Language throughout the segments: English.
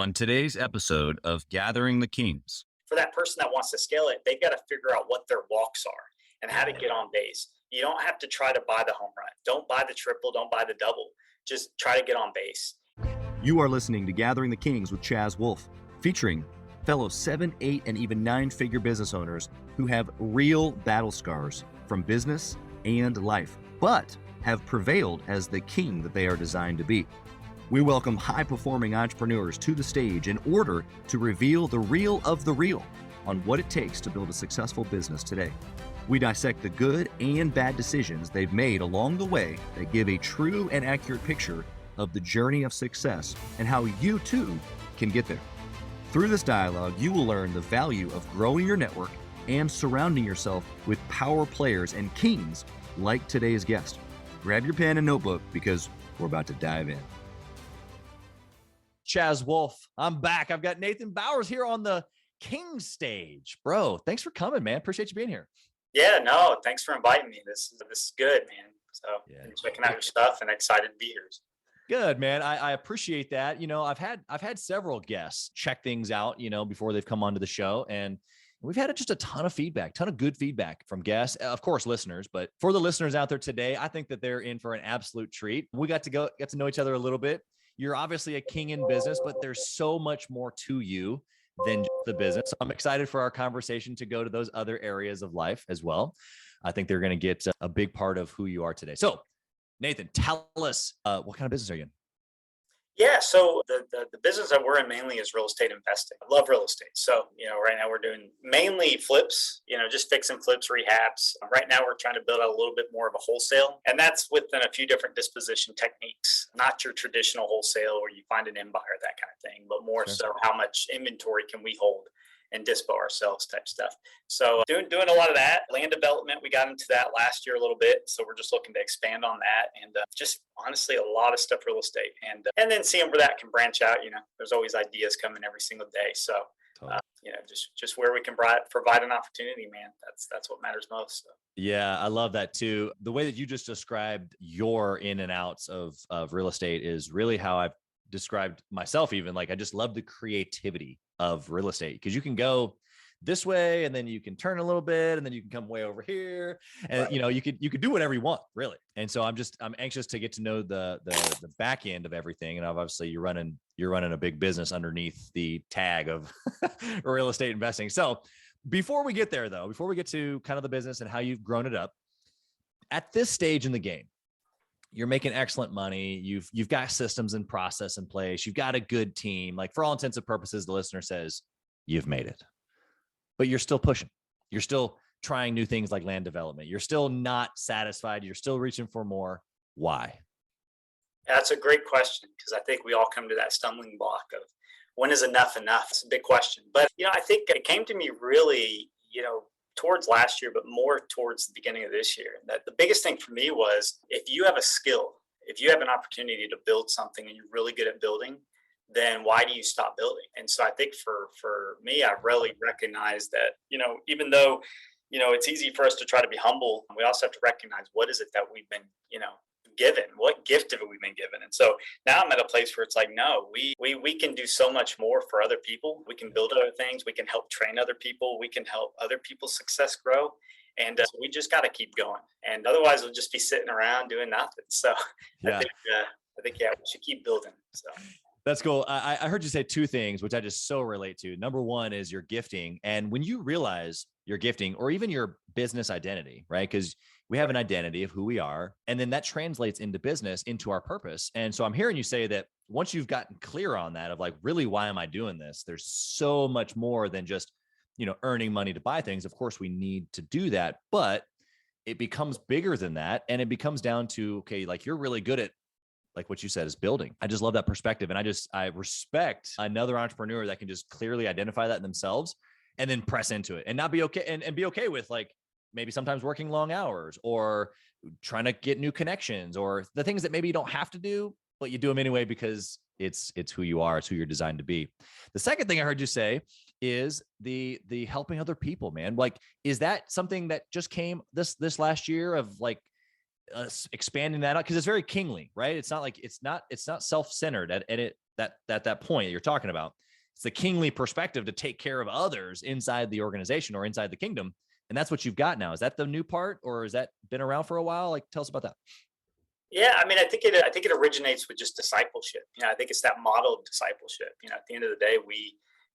On today's episode of Gathering the Kings. For that person that wants to scale it, they've got to figure out what their walks are and how to get on base. You don't have to try to buy the home run. Don't buy the triple. Don't buy the double. Just try to get on base. You are listening to Gathering the Kings with Chaz Wolfe, featuring fellow 7, 8, and even 9-figure business owners who have real battle scars from business and life, but have prevailed as the king that they are designed to be. We welcome high-performing entrepreneurs to the stage in order to reveal the real of the real on what it takes to build a successful business today. We dissect the good and bad decisions they've made along the way that give a true and accurate picture of the journey of success and how you too can get there. Through this dialogue, you will learn the value of growing your network and surrounding yourself with power players and kings like today's guest. Grab your pen and notebook because we're about to dive in. Chaz Wolfe, I'm back. I've got Nathan Bowers here on the King stage. Bro, thanks for coming, man. Appreciate you being here. Yeah, no, thanks for inviting me. This is good, man. So thanks for checking out your stuff and excited to be here. Good, man. I appreciate that. You know, I've had several guests check things out, before they've come onto the show, and we've had just a ton of feedback, ton of good feedback from guests, of course, listeners. But for the listeners out there today, I think that they're in for an absolute treat. We got to know each other a little bit. You're obviously a king in business, but there's so much more to you than just the business. So I'm excited for our conversation to go to those other areas of life as well. I think they're going to get a big part of who you are today. So Nathan, tell us what kind of business are you in? Yeah, so the business that we're in mainly is real estate investing. I love real estate. So, right now we're doing mainly flips, just fix and flips, rehabs. Right now we're trying to build out a little bit more of a wholesale. And that's within a few different disposition techniques, not your traditional wholesale where you find an end buyer, that kind of thing, but more so how much inventory can we hold and dispo ourselves type stuff. So doing a lot of that. Land development, we got into that last year a little bit. So we're just looking to expand on that, and just honestly a lot of stuff real estate, and then seeing where that can branch out. There's always ideas coming every single day. So just where we can provide an opportunity, man. That's what matters most. So. Yeah, I love that too. The way that you just described your in and outs of real estate is really how I've described myself. Even like, I just love the creativity of real estate, because you can go this way and then you can turn a little bit and then you can come way over here, and right. you could do whatever you want, really. And so I'm anxious to get to know the back end of everything. And obviously you're running a big business underneath the tag of real estate investing. So before we get there though, before we get to kind of the business and how you've grown it up at this stage in the game, you're making excellent money. You've got systems and process in place. You've got a good team. Like, for all intents and purposes, the listener says you've made it, but you're still pushing. You're still trying new things like land development. You're still not satisfied. You're still reaching for more. Why? That's a great question, because I think we all come to that stumbling block of when is enough enough? It's a big question. But, I think it came to me really, towards last year, but more towards the beginning of this year. That the biggest thing for me was, if you have a skill, if you have an opportunity to build something and you're really good at building, then why do you stop building? And so I think for me, I really recognized that, even though, it's easy for us to try to be humble, we also have to recognize what is it that we've been, given, what gift have we been given. And so now I'm at a place where it's like, no, we can do so much more for other people. We can build other things. We can help train other people. We can help other people's success grow. And we just got to keep going. And otherwise we'll just be sitting around doing nothing. So I think we should keep building. So. That's cool. I heard you say two things, which I just so relate to. Number one is your gifting. And when you realize your gifting, or even your business identity, right? Because we have an identity of who we are, and then that translates into business, into our purpose. And so I'm hearing you say that once you've gotten clear on that, of like, really, why am I doing this? There's so much more than just, earning money to buy things. Of course, we need to do that, but it becomes bigger than that. And it becomes down to, okay, like, you're really good at, like what you said, is building. I just love that perspective. And I respect another entrepreneur that can just clearly identify that in themselves and then press into it and not be okay, and be okay with, like, maybe sometimes working long hours or trying to get new connections, or the things that maybe you don't have to do, but you do them anyway, because it's who you are. It's who you're designed to be. The second thing I heard you say is the helping other people, man. Like, is that something that just came this last year, of like expanding that out? Because it's very kingly, right? It's not like, it's not self-centered, and that point that you're talking about. It's the kingly perspective to take care of others inside the organization or inside the kingdom. And that's what you've got now. Is that the new part, or has that been around for a while? Like, tell us about that. Yeah, I mean, I think it originates with just discipleship. I think it's that model of discipleship. At the end of the day,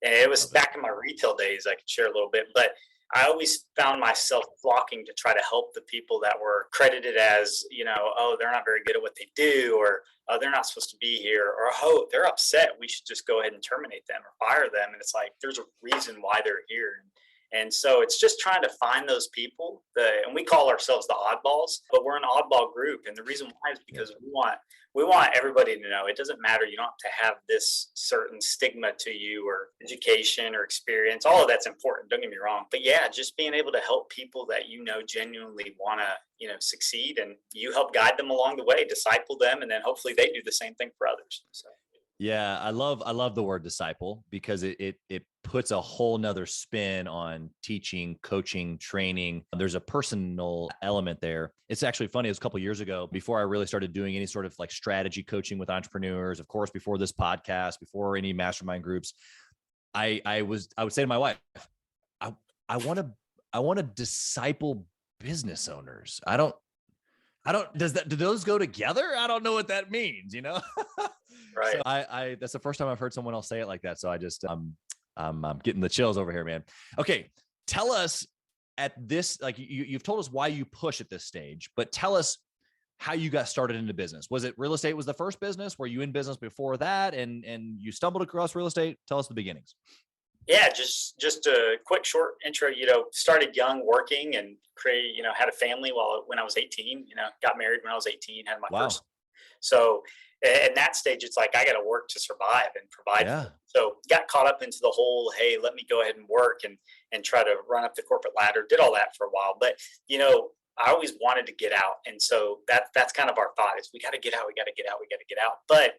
and it was back in my retail days, I could share a little bit, but I always found myself flocking to try to help the people that were credited as, oh, they're not very good at what they do, or oh, they're not supposed to be here, or oh, they're upset, we should just go ahead and terminate them or fire them. And it's like, there's a reason why they're here. And so it's just trying to find those people, and we call ourselves the oddballs, but we're an oddball group. And the reason why is because we want everybody to know it doesn't matter. You don't have to have this certain stigma to you, or education or experience. All of that's important. Don't get me wrong. But yeah, just being able to help people that genuinely want to, succeed, and you help guide them along the way, disciple them, and then hopefully they do the same thing for others. So. Yeah, I love the word disciple, because it puts a whole nother spin on teaching, coaching, training. There's a personal element there. It's actually funny. It was a couple of years ago, before I really started doing any sort of like strategy coaching with entrepreneurs, of course, before this podcast, before any mastermind groups, I would say to my wife, I want to disciple business owners. Do those go together? I don't know what that means, Right. So I that's the first time I've heard someone else say it like that. So I just, I'm getting the chills over here, man. Okay. Tell us at this, like you've told us why you push at this stage, but tell us how you got started into business. Was it real estate was the first business? Were you in business before that and you stumbled across real estate? Tell us the beginnings. Yeah, just a quick short intro, started young working and had a family when I was 18, got married when I was 18, had my first. So in that stage, it's like, I got to work to survive and provide. Yeah. So got caught up into the whole, hey, let me go ahead and work and try to run up the corporate ladder, did all that for a while. But, I always wanted to get out. And so that's kind of our thought is we got to get out, we got to get out, we got to get out. But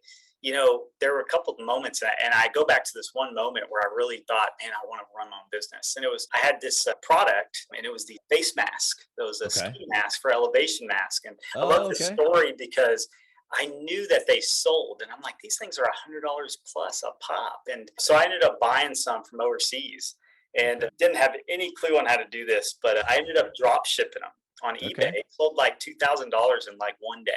there were a couple of moments, and I go back to this one moment where I really thought, man, I want to run my own business. And I had this product, and it was the face mask. It was a ski mask for elevation mask. And I love this story because I knew that they sold, and I'm like, these things are $100 plus a pop. And so I ended up buying some from overseas and didn't have any clue on how to do this, but I ended up drop shipping them on eBay. Sold like $2,000 in like one day.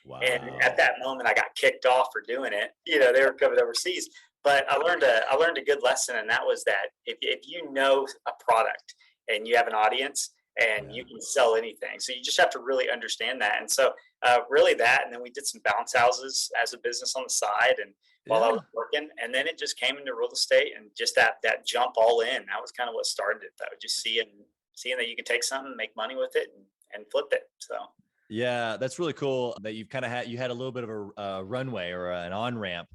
Wow. And at that moment, I got kicked off for doing it. They were covered overseas. But I learned a good lesson, and that was that if you know a product and you have an audience and you can sell anything, so you just have to really understand that. And so really that, and then we did some bounce houses as a business on the side, and while I was working, and then it just came into real estate, and just that jump all in. That was kind of what started it, though. Just seeing that you can take something, make money with it, and flip it. So. Yeah, that's really cool that you've kind of had a little bit of a runway or an on-ramp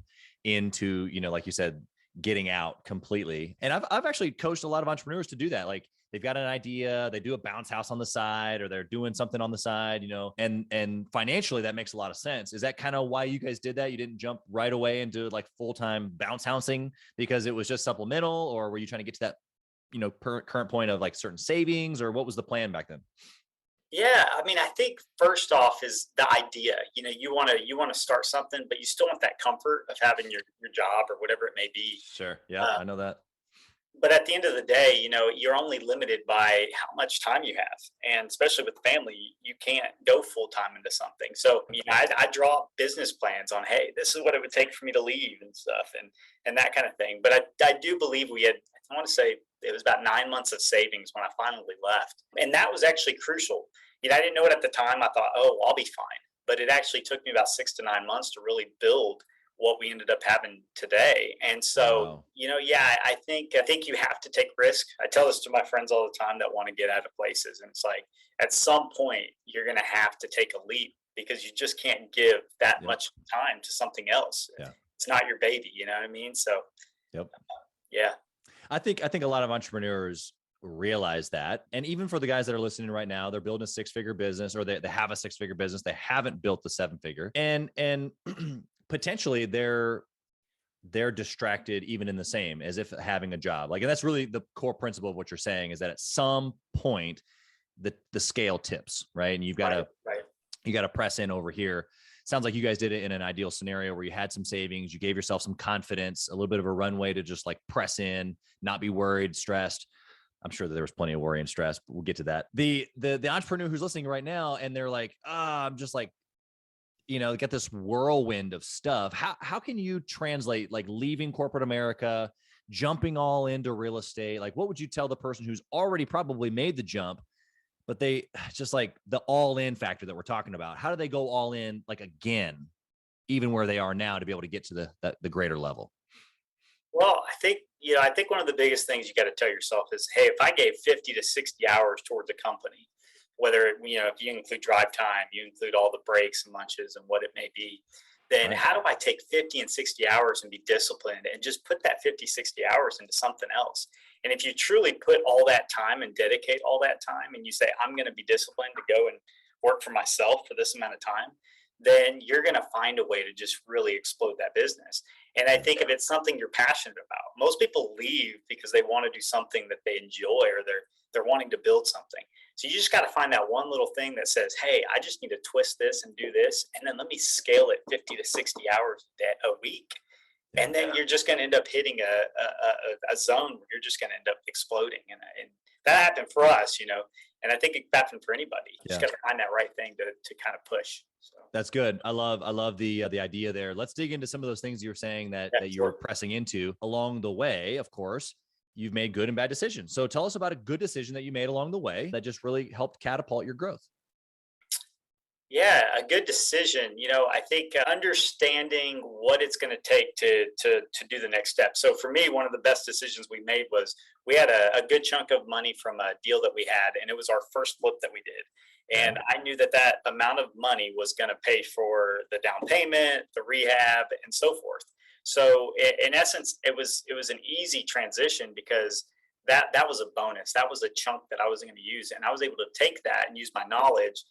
into, like you said, getting out completely. And I've actually coached a lot of entrepreneurs to do that. Like they've got an idea, they do a bounce house on the side, or they're doing something on the side, and financially that makes a lot of sense. Is that kind of why you guys did that? You didn't jump right away into like full-time bounce housing because it was just supplemental, or were you trying to get to that, current point of like certain savings, or what was the plan back then? Yeah, I mean, I think first off is the idea. You want to start something, but you still want that comfort of having your job or whatever it may be. Sure. Yeah, I know that. But at the end of the day, you're only limited by how much time you have, and especially with family, you can't go full time into something. So I draw business plans on, hey, this is what it would take for me to leave and stuff, and that kind of thing. But I do believe we had, I want to say it was about 9 months of savings when I finally left, and that was actually crucial. I didn't know it at the time. I thought, oh, I'll be fine. But it actually took me about 6 to 9 months to really build what we ended up having today. And so, I think you have to take risk. I tell this to my friends all the time that want to get out of places. And it's like, at some point, you're going to have to take a leap because you just can't give that much time to something else. Yeah. It's not your baby. You know what I mean? So, yeah. I think a lot of entrepreneurs realize that. And even for the guys that are listening right now, they're building a 6-figure business, or they have a 6-figure business. They haven't built the 7-figure, and potentially they're distracted even in the same as if having a job. Like, and that's really the core principle of what you're saying, is that at some point the scale tips, right? And you've got to, you got to press in over here. sounds like you guys did it in an ideal scenario where you had some savings, you gave yourself some confidence, a little bit of a runway to just like press in, not be worried, stressed. I'm sure that there was plenty of worry and stress, but we'll get to that. The entrepreneur who's listening right now, and they're like, I'm just like, get this whirlwind of stuff. How can you translate like leaving corporate America, jumping all into real estate? Like, what would you tell the person who's already probably made the jump, but they just like the all in factor that we're talking about? How do they go all in like again, even where they are now, to be able to get to the greater level? Well, I think one of the biggest things you got to tell yourself is, hey, if I gave 50 to 60 hours towards a company, whether, if you include drive time, you include all the breaks and lunches and what it may be, then Right. how do I take 50 and 60 hours and be disciplined and just put that 50, 60 hours into something else? And if you truly put all that time and dedicate all that time and you say, I'm going to be disciplined to go and work for myself for this amount of time, then you're going to find a way to just really explode that business. And I think if it's something you're passionate about, most people leave because they want to do something that they enjoy, or they're wanting to build something. So you just got to find that one little thing that says, hey, I just need to twist this and do this, and then let me scale it 50 to 60 hours a week. And then you're just going to end up hitting a zone where you're just going to end up exploding. And that happened for us, and I think it happened for anybody. You just got to find that right thing to kind of push. So. That's good. I love the idea there. Let's dig into some of those things you're saying that you're pressing into along the way. Of course, you've made good and bad decisions. So tell us about a good decision that you made along the way that just really helped catapult your growth. Yeah, a good decision. I think understanding what it's going to take to do the next step. So for me, one of the best decisions we made was we had a good chunk of money from a deal that we had, and it was our first flip that we did. And I knew that amount of money was going to pay for the down payment, the rehab, and so forth. So in essence, it was an easy transition because that was a bonus. That was a chunk that I wasn't going to use, and I was able to take that and use my knowledge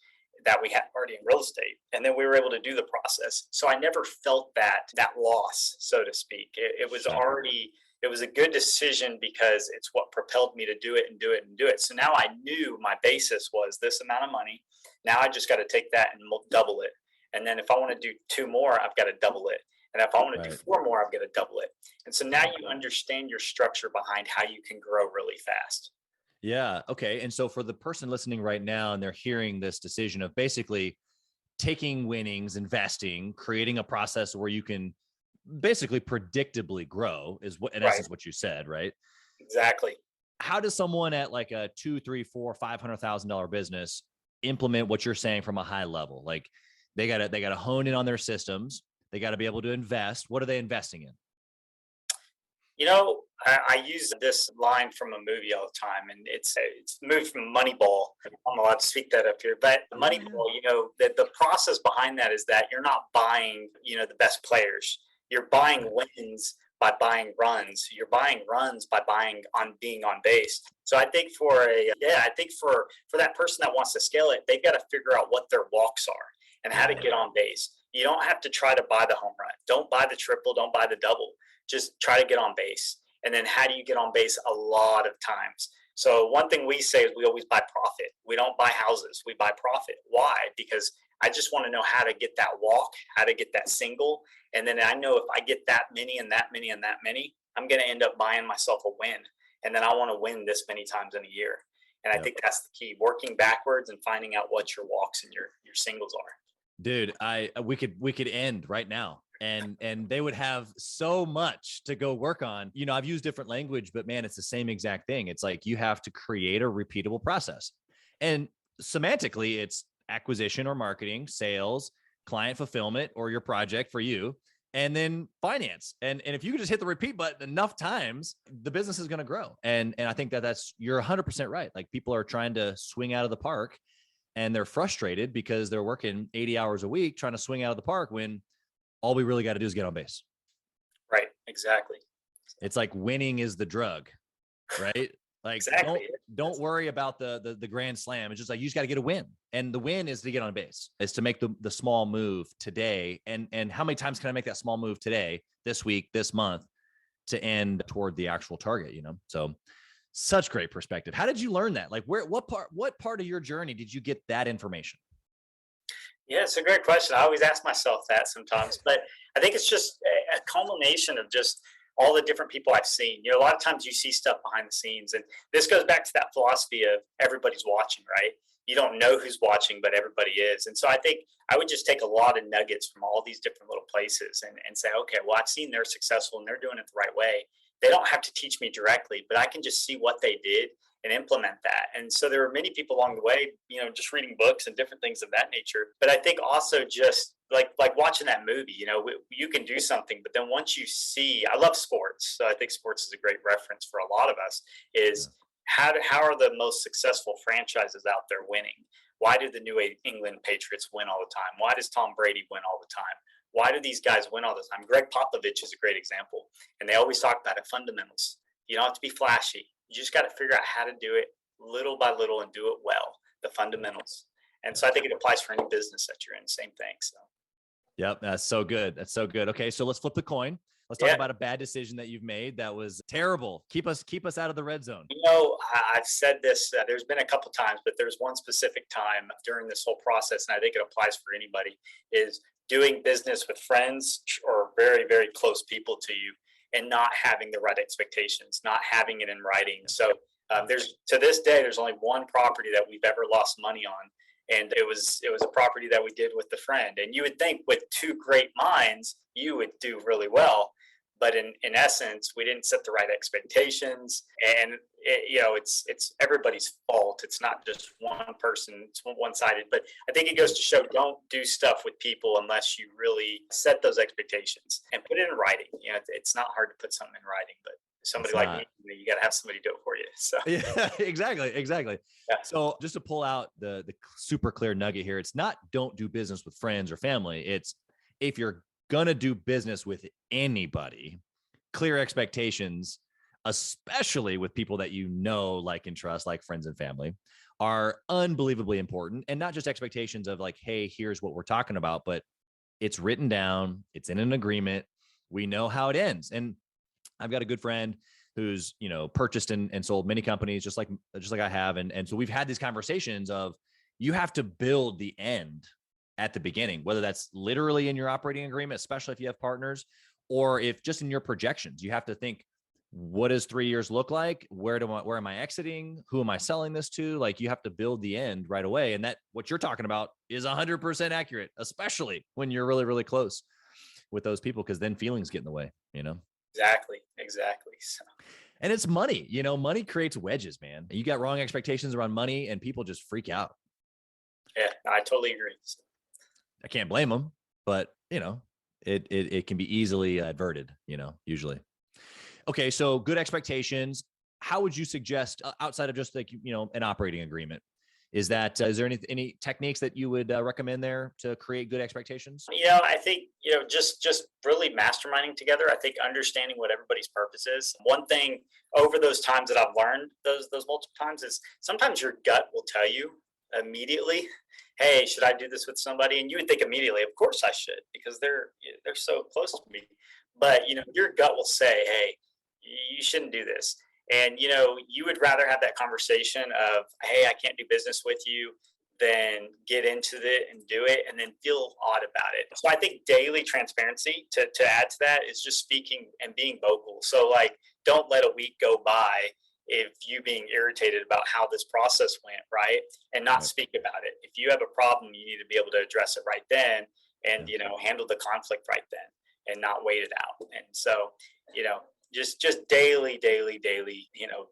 that we had already in real estate, and then we were able to do the process. So I never felt that loss, so to speak. It was already. It was a good decision because it's what propelled me to do it and do it and do it. So now I knew my basis was this amount of money. Now I just got to take that and double it. And then if I want to do 2 more, I've got to double it. And if I want to do 4 more, I've got to double it. And so now you understand your structure behind how you can grow really fast. Yeah. Okay. And so for the person listening right now, and they're hearing this decision of basically taking winnings, investing, creating a process where you can basically predictably grow is what, in essence, what you said, right? Exactly. How does someone at like a $200,000, $300,000, $400,000, $500,000 business implement what you're saying from a high level? Like they gotta hone in on their systems. They got to be able to invest. What are they investing in? I use this line from a movie all the time, and it's the movie from Moneyball. I'm allowed to speak that up here, but Moneyball, the process behind that is that you're not buying, the best players. You're buying wins by buying runs. You're buying runs by being on base. So I think for that person that wants to scale it, they've got to figure out what their walks are and how to get on base. You don't have to try to buy the home run. Don't buy the triple. Don't buy the double. Just try to get on base. And then how do you get on base? A lot of times. So one thing we say is we always buy profit. We don't buy houses. We buy profit. Why? Because I just want to know how to get that walk, how to get that single. And then I know if I get that many and that many and that many, I'm going to end up buying myself a win. And then I want to win this many times in a year. And I think that's the key, working backwards and finding out what your walks and your singles are. Dude, we could end right now. And they would have so much to go work on. I've used different language, but man, it's the same exact thing. It's like you have to create a repeatable process. And semantically, it's acquisition or marketing, sales, client fulfillment, or your project for you, and then finance. And if you can just hit the repeat button enough times, the business is going to grow. And I think you're 100% right. Like people are trying to swing out of the park and they're frustrated because they're working 80 hours a week trying to swing out of the park when all we really got to do is get on base. Right. Exactly. It's like winning is the drug, right? Like exactly. don't worry about the grand slam. It's just like, you just got to get a win. And the win is to get on base, is to make the small move today. And how many times can I make that small move today, this week, this month, to end toward the actual target, So such great perspective. How did you learn that? Like what part of your journey did you get that information? Yeah, it's a great question. I always ask myself that sometimes, but I think it's just a culmination of just all the different people I've seen. A lot of times you see stuff behind the scenes, and this goes back to that philosophy of everybody's watching, right? You don't know who's watching, but everybody is. And so I think I would just take a lot of nuggets from all these different little places and say, okay, well, I've seen they're successful and they're doing it the right way. They don't have to teach me directly, but I can just see what they did and implement that. And so there were many people along the way, just reading books and different things of that nature. But I think also just like watching that movie, you can do something, but then once you see, I love sports. So I think sports is a great reference for a lot of us is how are the most successful franchises out there winning? Why do the New England Patriots win all the time? Why does Tom Brady win all the time? Why do these guys win all the time? Greg Popovich is a great example. And they always talk about it, fundamentals. You don't have to be flashy. You just got to figure out how to do it little by little and do it well, the fundamentals. And so I think it applies for any business that you're in, same thing. So. Yep. That's so good. That's so good. Okay. So let's flip the coin. Let's talk about a bad decision that you've made that was terrible. Keep us out of the red zone. I've said this, there's been a couple times, but there's one specific time during this whole process, and I think it applies for anybody, is doing business with friends or very, very close people to you and not having the right expectations, not having it in writing. So to this day, there's only one property that we've ever lost money on. And it was a property that we did with the friend. And you would think with two great minds, you would do really well. But in essence, we didn't set the right expectations. And it's everybody's fault. It's not just one person. It's one-sided. But I think it goes to show, don't do stuff with people unless you really set those expectations and put it in writing. It's not hard to put something in writing, but somebody like me, you got to have somebody do it for you. So yeah, exactly. Yeah. So just to pull out the super clear nugget here, it's not don't do business with friends or family. It's if you're going to do business with anybody, clear expectations, especially with people that like and trust, like friends and family, are unbelievably important. And not just expectations of like, hey, here's what we're talking about, but it's written down, it's in an agreement. We know how it ends. And I've got a good friend who's, purchased and sold many companies just like I have. And so we've had these conversations of you have to build the end at the beginning, whether that's literally in your operating agreement, especially if you have partners, or if just in your projections, you have to think, what does 3 years look like? Where am I exiting? Who am I selling this to? Like you have to build the end right away. And that what you're talking about is 100% accurate, especially when you're really, really close with those people, because then feelings get in the way, Exactly. So. And it's money, money creates wedges, man. You got wrong expectations around money and people just freak out. Yeah, I totally agree. I can't blame them, but it can be easily averted, usually. Okay. So good expectations. How would you suggest outside of just like, an operating agreement? Is there any techniques that you would recommend there to create good expectations? I think, just really masterminding together. I think understanding what everybody's purpose is. One thing over those times that I've learned those multiple times is sometimes your gut will tell you immediately, hey, should I do this with somebody? And you would think immediately, of course I should, because they're so close to me. But, your gut will say, hey, you shouldn't do this. And, you would rather have that conversation of, hey, I can't do business with you than get into it and do it and then feel odd about it. So I think daily transparency to add to that is just speaking and being vocal. So like, don't let a week go by if you being irritated about how this process went, right? And not speak about it. If you have a problem, you need to be able to address it right then and, handle the conflict right then and not wait it out. And so, just daily,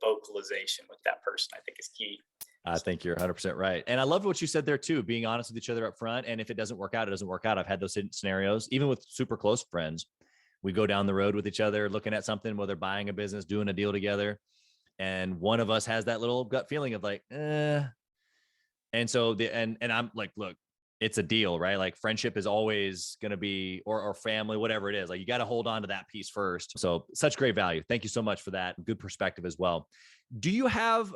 vocalization with that person, I think is key. I think you're 100% right. And I love what you said there too, being honest with each other up front. And if it doesn't work out, it doesn't work out. I've had those scenarios, even with super close friends. We go down the road with each other, looking at something, whether buying a business, doing a deal together. And one of us has that little gut feeling of like, And so and I'm like, look, it's a deal, right? Like friendship is always going to be, or family, whatever it is. Like you got to hold on to that piece first. So such great value. Thank you so much for that. Good perspective as well. Do you have,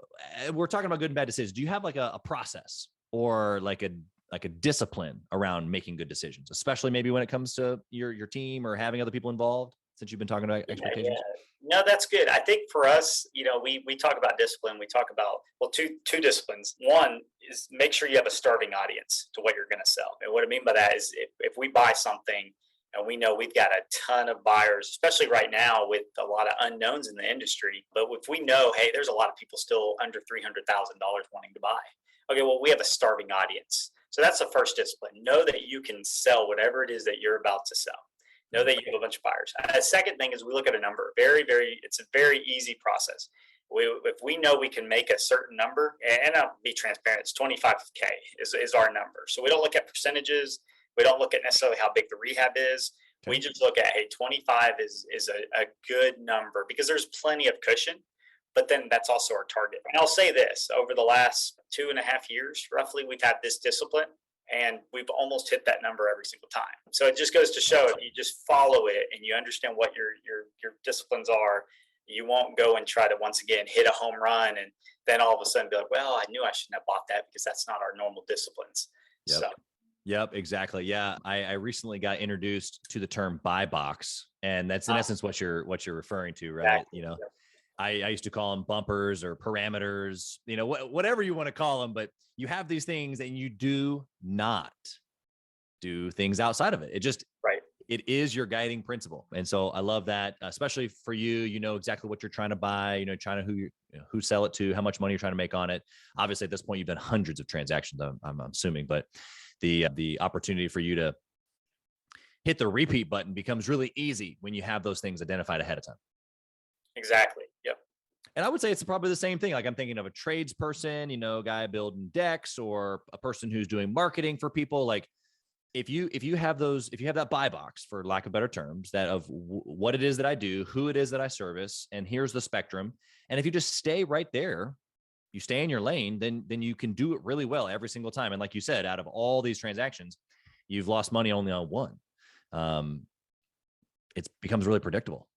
we're talking about good and bad decisions. Do you have like a process or like a discipline around making good decisions, especially maybe when it comes to your team or having other people involved, since you've been talking about expectations? No, that's good. I think for us, we talk about discipline. We talk about, well, two disciplines. One is make sure you have a starving audience to what you're going to sell. And what I mean by that is if we buy something and we know we've got a ton of buyers, especially right now with a lot of unknowns in the industry, but if we know, hey, there's a lot of people still under $300,000 wanting to buy. Okay, well, we have a starving audience. So that's the first discipline. Know that you can sell whatever it is that you're about to sell. Know that you have a bunch of buyers. The second thing is we look at a number. It's a very easy process. If we know we can make a certain number, and I'll be transparent, it's 25K is our number. So we don't look at percentages. We don't look at necessarily how big the rehab is. Okay. We just look at, hey, 25 is a good number because there's plenty of cushion, but then that's also our target. And I'll say this, over the last 2.5 years, roughly, we've had this discipline. And we've almost hit that number every single time. So it just goes to show if you just follow it and you understand what your disciplines are, you won't go and try to once again hit a home run and then all of a sudden be like, well, I knew I shouldn't have bought that because that's not our normal disciplines. Yep. So. Yep, exactly. Yeah, I recently got introduced to the term buy box, and that's in essence what you're referring to, right? Exactly. Yep. I used to call them bumpers or parameters, whatever you want to call them, but you have these things and you do not do things outside of it. It just, right. It is your guiding principle. And so I love that, especially for you, exactly what you're trying to buy, trying to who sell it to, how much money you're trying to make on it. Obviously at this point, you've done hundreds of transactions, I'm assuming, but the opportunity for you to hit the repeat button becomes really easy when you have those things identified ahead of time. Exactly. Yep. And I would say it's probably the same thing. Like I'm thinking of a tradesperson, a guy building decks or a person who's doing marketing for people. Like if you have that buy box, for lack of better terms, that of what it is that I do, who it is that I service, and here's the spectrum. And if you just stay right there, you stay in your lane, then you can do it really well every single time. And like you said, out of all these transactions, you've lost money only on one. It becomes really predictable.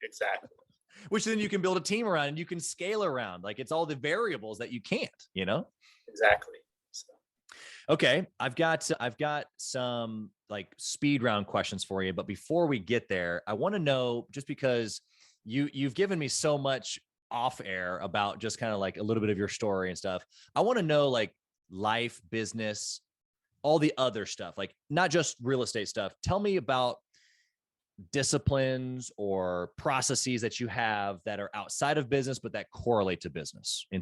Exactly. Which then you can build a team around and you can scale around. Like it's all the variables that you can't, Exactly. So. Okay. I've got some like speed round questions for you, but before we get there, I want to know, just because you've given me so much off air about just kind of like a little bit of your story and stuff. I want to know like life, business, all the other stuff, like not just real estate stuff. Tell me about disciplines or processes that you have that are outside of business, but that correlate to business in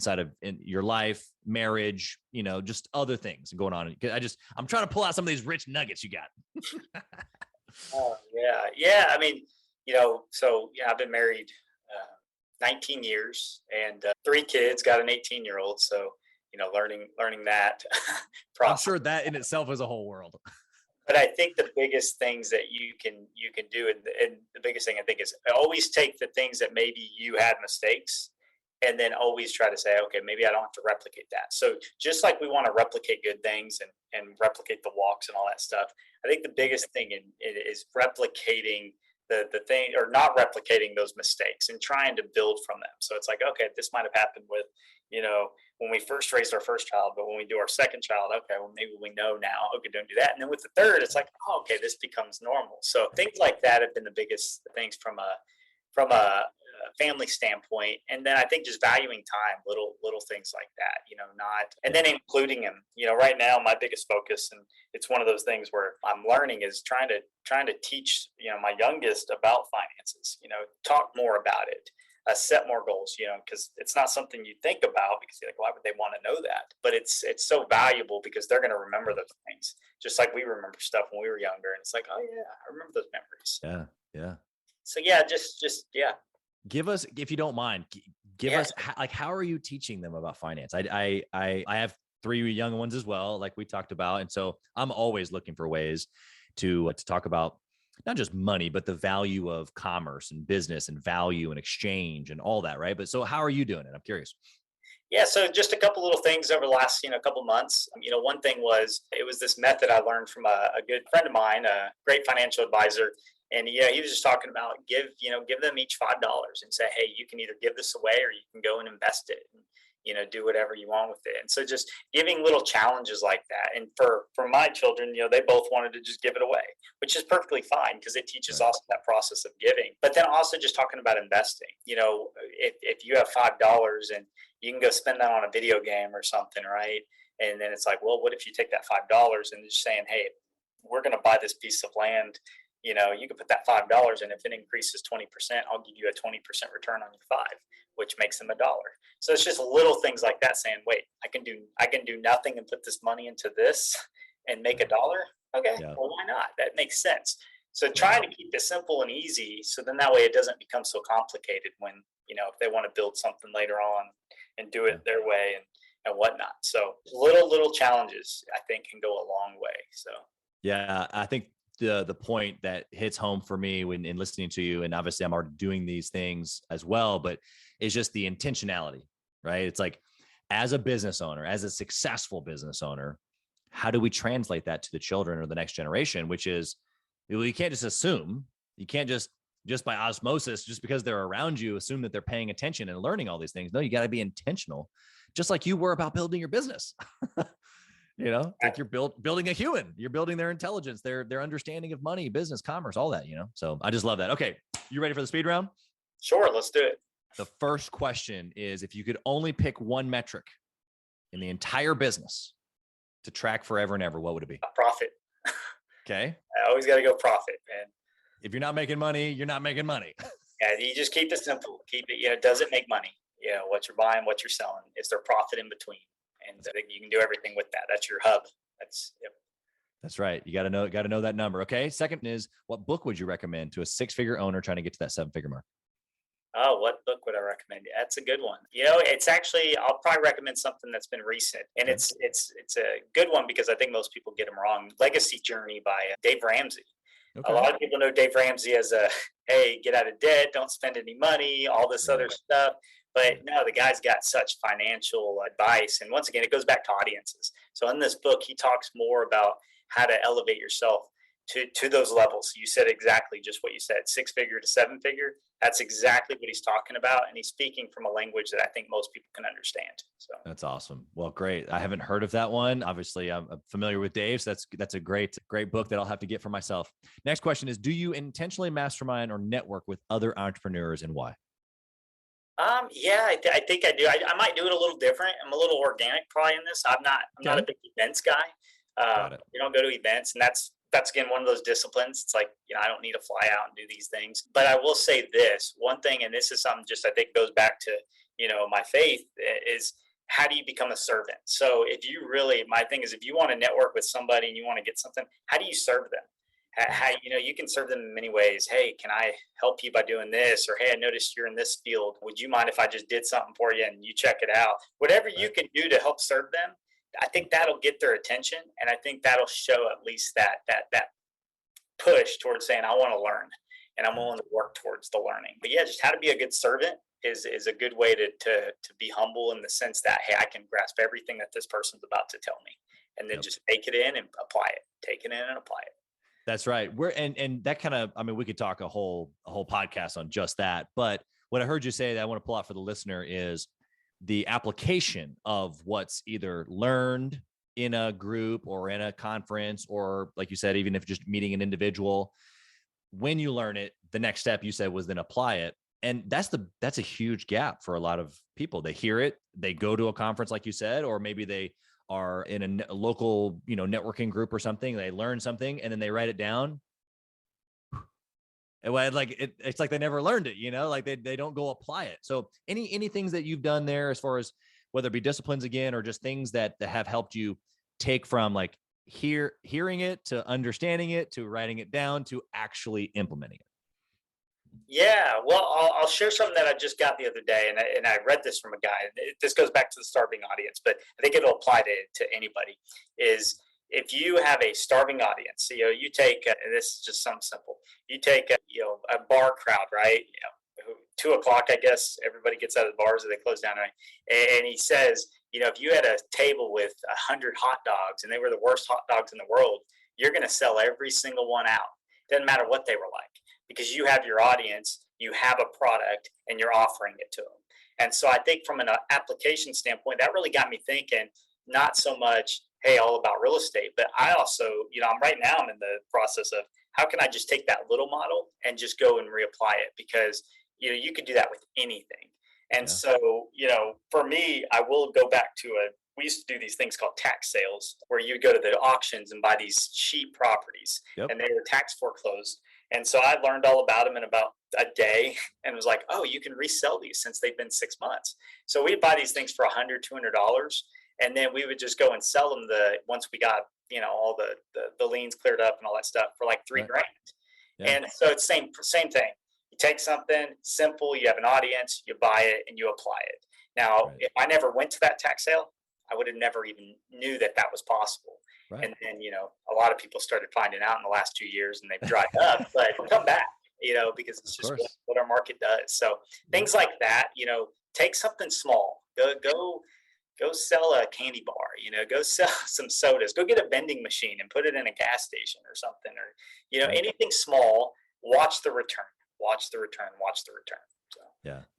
your life, marriage, just other things going on. I'm trying to pull out some of these rich nuggets you got. Oh yeah. Yeah. I mean, I've been married 19 years and 3 kids, got an 18-year-old. So, learning that process. I'm sure that in itself is a whole world. But I think the biggest things that you can do, and the biggest thing I think is always take the things that maybe you had mistakes, and then always try to say, okay, maybe I don't have to replicate that. So just like we want to replicate good things and replicate the walks and all that stuff, I think the biggest thing is replicating the thing, or not replicating those mistakes and trying to build from them. So it's like, okay, this might have happened with, when we first raised our first child, but when we do our second child, okay, well, maybe we know now, okay, don't do that. And then with the third, it's like, oh, okay, this becomes normal. So things like that have been the biggest things from a family standpoint. And then I think just valuing time, little things like that, and then including him, right now, my biggest focus, and it's one of those things where I'm learning, is trying to teach, my youngest about finances, talk more about it. Set more goals, because it's not something you think about because you're like, why would they want to know that? But it's so valuable because they're going to remember those things, just like we remember stuff when we were younger. And it's like, oh yeah, I remember those memories. Yeah. So yeah, just yeah. Give us, if you don't mind, give us like, how are you teaching them about finance? I have 3 young ones as well, like we talked about, and so I'm always looking for ways to talk about not just money, but the value of commerce and business and value and exchange and all that, right? But so how are you doing it? I'm curious. Yeah, so just a couple little things over the last, couple months. One thing was, it was this method I learned from a good friend of mine, a great financial advisor. And he was just talking about give them each $5 and say, hey, you can either give this away or you can go and invest it. And, do whatever you want with it. And so just giving little challenges like that. And for my children, they both wanted to just give it away, which is perfectly fine because it teaches also that process of giving. But then also just talking about investing. If you have $5 and you can go spend that on a video game or something, right? And then it's like, well, what if you take that $5 and just saying, hey, we're going to buy this piece of land. You can put that $5, and if it increases 20%, I'll give you a 20% return on your 5, which makes them $1. So it's just little things like that saying, wait, I can do nothing and put this money into this and make $1. Okay, well, why not? That makes sense. So trying to keep it simple and easy, so then that way it doesn't become so complicated when, if they want to build something later on and do it their way and whatnot. So little challenges, I think, can go a long way. So yeah, I think the point that hits home for me in listening to you, and obviously I'm already doing these things as well, but it's just the intentionality, right? It's like, as a business owner, as a successful business owner, how do we translate that to the children or the next generation? Which is, you can't just assume, you can't just by osmosis, just because they're around you, assume that they're paying attention and learning all these things. No, you got to be intentional, just like you were about building your business. Like you're building a human, you're building their intelligence, their understanding of money, business, commerce, all that, So I just love that. Okay. You ready for the speed round? Sure. Let's do it. The first question is, if you could only pick one metric in the entire business to track forever and ever, what would it be? Profit. Okay. I always got to go profit, man. If you're not making money, you're not making money. Yeah. You just keep it simple. Keep it, does it make money? What you're buying, what you're selling. Is there profit in between? And I think you can do everything with that. That's your hub. That's right. You got to know that number. Okay. Second is, what book would you recommend to a 6-figure owner trying to get to that 7-figure mark? Oh, what book would I recommend? That's a good one. It's actually, I'll probably recommend something that's been recent, and it's a good one because I think most people get them wrong. Legacy Journey by Dave Ramsey. Okay. A lot of people know Dave Ramsey as hey, get out of debt, don't spend any money, all this other stuff. But no, the guy's got such financial advice. And once again, it goes back to audiences. So in this book, he talks more about how to elevate yourself to those levels. You said exactly just what you said, 6-figure to 7-figure. That's exactly what he's talking about. And he's speaking from a language that I think most people can understand. So that's awesome. Well, great. I haven't heard of that one. Obviously, I'm familiar with Dave. So that's a great book that I'll have to get for myself. Next question is, do you intentionally mastermind or network with other entrepreneurs, and why? Yeah, I think I do. I might do it a little different. I'm a little organic probably in this. I'm not a big events guy. We don't go to events, and that's again one of those disciplines. It's like, I don't need to fly out and do these things. But I will say this one thing, and this is something just I think goes back to, my faith, is how do you become a servant? So my thing is, if you want to network with somebody and you want to get something, how do you serve them? How, you can serve them in many ways. Hey, can I help you by doing this? Or, hey, I noticed you're in this field. Would you mind if I just did something for you and you check it out? Whatever you can do to help serve them, I think that'll get their attention. And I think that'll show at least that push towards saying, I want to learn and I'm willing to work towards the learning. But yeah, just how to be a good servant is a good way to be humble in the sense that, hey, I can grasp everything that this person's about to tell me, and then just take it in and apply it, take it in and apply it. That's right. And that kind of, we could talk a whole podcast on just that. But what I heard you say that I want to pull out for the listener is the application of what's either learned in a group or in a conference, or like you said, even if just meeting an individual, when you learn it, the next step you said was then apply it. And that's a huge gap for a lot of people. They hear it, they go to a conference, like you said, or maybe they are in a local, networking group or something. They learn something and then they write it down. And it's like they never learned it, like they don't go apply it. So any things that you've done there, as far as whether it be disciplines again, or just things that have helped you take from like hearing it to understanding it to writing it down to actually implementing it? Yeah, well, I'll share something that I just got the other day, and I read this from a guy. This goes back to the starving audience, but I think it'll apply to anybody. Is if you have a starving audience, you take, and this is just something simple. You take a bar crowd, right? 2:00, I guess everybody gets out of the bars or they close down, right? And he says, if you had a table with 100 hot dogs and they were the worst hot dogs in the world, you're going to sell every single one out. Doesn't matter what they were like, because you have your audience, you have a product, and you're offering it to them. And so I think from an application standpoint, that really got me thinking, not so much, hey, all about real estate, but I also, I'm in the process of how can I just take that little model and just go and reapply it? Because, you could do that with anything. And so, for me, I will go back to we used to do these things called tax sales where you would go to the auctions and buy these cheap properties and they were tax foreclosed. And so I learned all about them in about a day and was like, oh, you can resell these since they've been 6 months. So we'd buy these things for $100, $200. And then we would just go and sell them once we got, all the liens cleared up and all that stuff for like $3,000. Yeah. And so it's same thing. You take something simple, you have an audience, you buy it and you apply it. Now, if I never went to that tax sale, I would have never even knew that was possible. Right. And then, a lot of people started finding out in the last 2 years and they've dried up, but come back, because it's just what our market does. So things like that, take something small, go sell a candy bar, go sell some sodas, go get a vending machine and put it in a gas station or something, or, anything small, watch the return. So.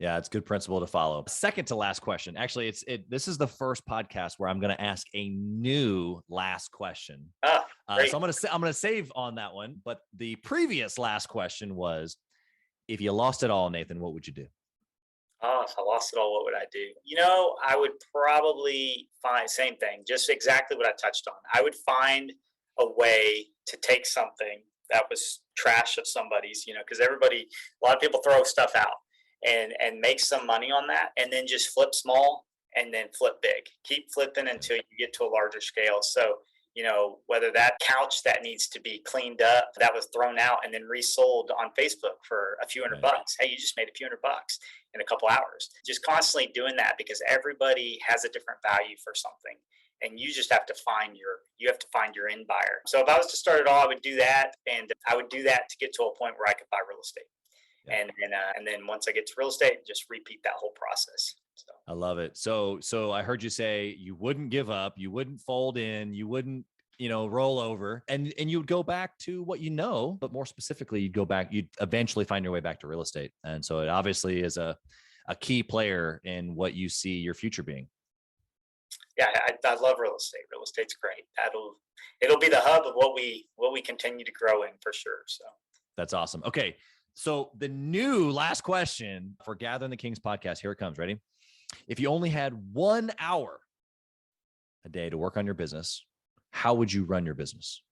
Yeah. It's a good principle to follow. Second to last question. Actually, this is the first podcast where I'm going to ask a new last question. So I'm going to save on that one. But the previous last question was, if you lost it all, Nathan, what would you do? Oh, if I lost it all, what would I do? I would probably find same thing, just exactly what I touched on. I would find a way to take something that was trash of somebody's, because a lot of people throw stuff out and make some money on that and then just flip small and then flip big. Keep flipping until you get to a larger scale. So, whether that couch that needs to be cleaned up, that was thrown out and then resold on Facebook for a few $100. Hey, you just made a few $100 in a couple hours. Just constantly doing that because everybody has a different value for something. And you just have to find your end buyer. So if I was to start it all, I would do that. And I would do that to get to a point where I could buy real estate. Yeah. And then once I get to real estate, just repeat that whole process. So I love it. So I heard you say you wouldn't give up, you wouldn't fold in, you wouldn't, roll over, and you would go back to what but more specifically, you'd eventually find your way back to real estate. And so it obviously is a key player in what you see your future being. Yeah, I love real estate. Real estate's great. It'll be the hub of what we continue to grow in for sure. So that's awesome. Okay. So the new last question for Gathering the Kings podcast, here it comes. Ready? If you only had 1 hour a day to work on your business, how would you run your business?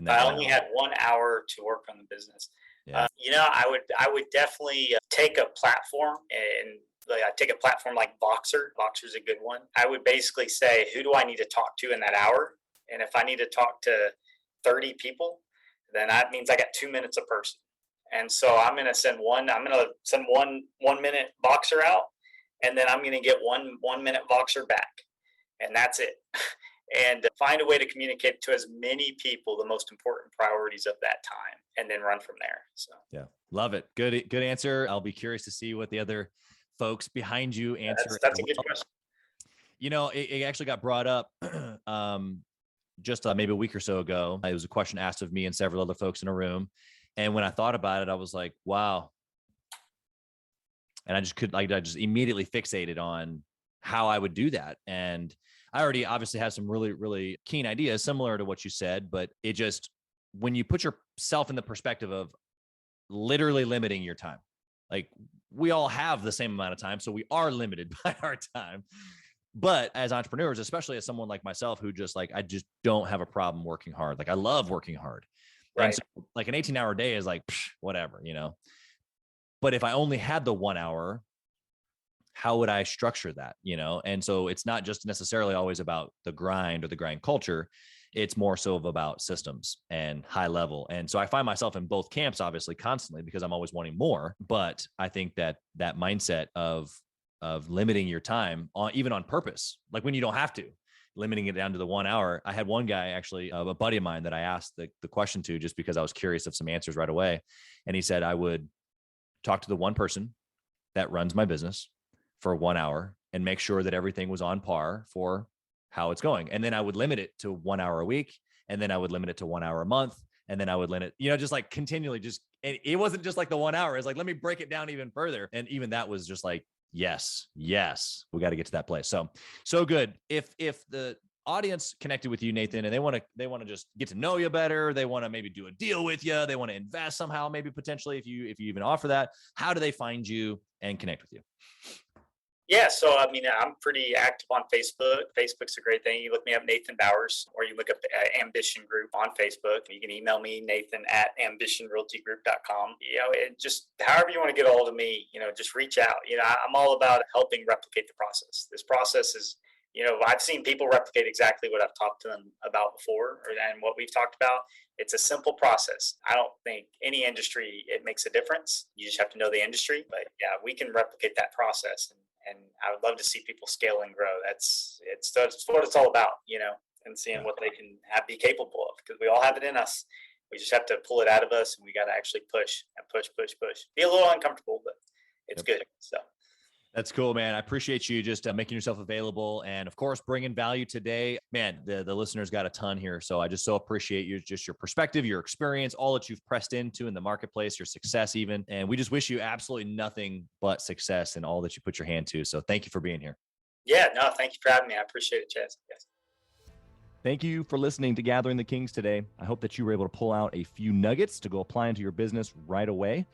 I only had 1 hour to work on the business. Yeah. I would definitely take a platform and I take a platform like Voxer. Voxer's a good one. I would basically say, who do I need to talk to in that hour? And if I need to talk to 30 people, then that means I got 2 minutes a person. And so I'm going to send one 1 minute Voxer out, and then I'm going to get one minute Voxer back. And that's it. And find a way to communicate to as many people the most important priorities of that time, and then run from there. So yeah, love it. Good answer. I'll be curious to see what the other folks behind you answer. That's a good question. It actually got brought up just maybe a week or so ago. It was a question asked of me and several other folks in a room. And when I thought about it, I was like, wow. And I just immediately fixated on how I would do that. And I already obviously have some really, really keen ideas similar to what you said, but it just, when you put yourself in the perspective of literally limiting your time, like we all have the same amount of time, so we are limited by our time. But as entrepreneurs, especially as someone like myself, who I just don't have a problem working hard. Like I love working hard. Right. And so like an 18-hour day is like, whatever, but if I only had the 1 hour, how would I structure that? And so it's not just necessarily always about the grind or the grind culture. It's more so about systems and high level. And so I find myself in both camps, obviously, constantly, because I'm always wanting more. But I think that mindset of limiting your time even on purpose, like when you don't have to, limiting it down to the 1 hour. I had one guy, actually, a buddy of mine, that I asked the question to just because I was curious of some answers right away. And he said, I would talk to the one person that runs my business for 1 hour and make sure that everything was on par for how it's going. And then I would limit it to 1 hour a week. And then I would limit it to 1 hour a month. And then I would limit, just like continually and it wasn't just like the 1 hour. It's like, let me break it down even further. And even that was just like, Yes. We got to get to that place. So good. If the audience connected with you, Nathan, and they want to just get to know you better, they want to maybe do a deal with you, they want to invest somehow, maybe potentially, if you even offer that, how do they find you and connect with you? Yeah, so I mean, I'm pretty active on Facebook. Facebook's a great thing. You look me up, Nathan Bowers, or you look up the Ambition Group on Facebook. You can email me, nathan@ambitionrealtygroup.com. And just however you want to get a hold of me, just reach out. I'm all about helping replicate the process. This process is, I've seen people replicate exactly what I've talked to them about before, and what we've talked about. It's a simple process. I don't think any industry, it makes a difference. You just have to know the industry. But yeah, we can replicate that process. And I would love to see people scale and grow. It's what it's all about, and seeing what they can be capable of, because we all have it in us. We just have to pull it out of us, and we got to actually push. Be a little uncomfortable, but it's good. So. That's cool, man. I appreciate you just making yourself available, and of course, bringing value today. Man, the listeners got a ton here. So I just so appreciate just your perspective, your experience, all that you've pressed into in the marketplace, your success even. And we just wish you absolutely nothing but success in all that you put your hand to. So thank you for being here. Yeah, no, thank you for having me. I appreciate it, Chaz. Yes. Thank you for listening to Gathering the Kings today. I hope that you were able to pull out a few nuggets to go apply into your business right away.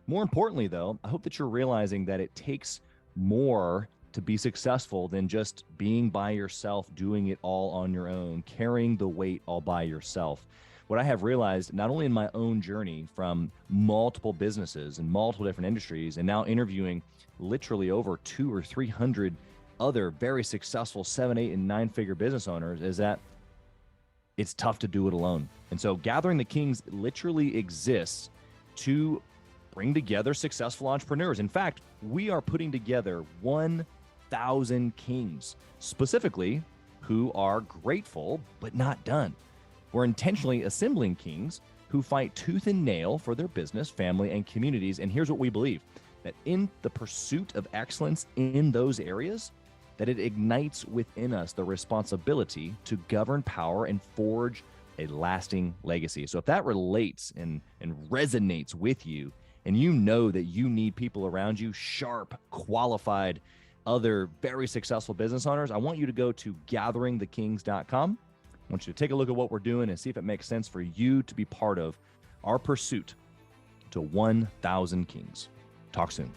More importantly, though, I hope that you're realizing that it takes more to be successful than just being by yourself, doing it all on your own, carrying the weight all by yourself. What I have realized, not only in my own journey from multiple businesses and multiple different industries, and now interviewing literally over 200 or 300 other very successful 7, 8, and 9-figure business owners, is that it's tough to do it alone. And so Gathering the Kings literally exists to bring together successful entrepreneurs. In fact, we are putting together 1,000 kings, specifically who are grateful but not done. We're intentionally assembling kings who fight tooth and nail for their business, family, and communities. And here's what we believe, that in the pursuit of excellence in those areas, that it ignites within us the responsibility to govern power and forge a lasting legacy. So if that relates and resonates with you, and you know that you need people around you, sharp, qualified, other very successful business owners, I want you to go to gatheringthekings.com. I want you to take a look at what we're doing and see if it makes sense for you to be part of our pursuit to 1,000 kings. Talk soon.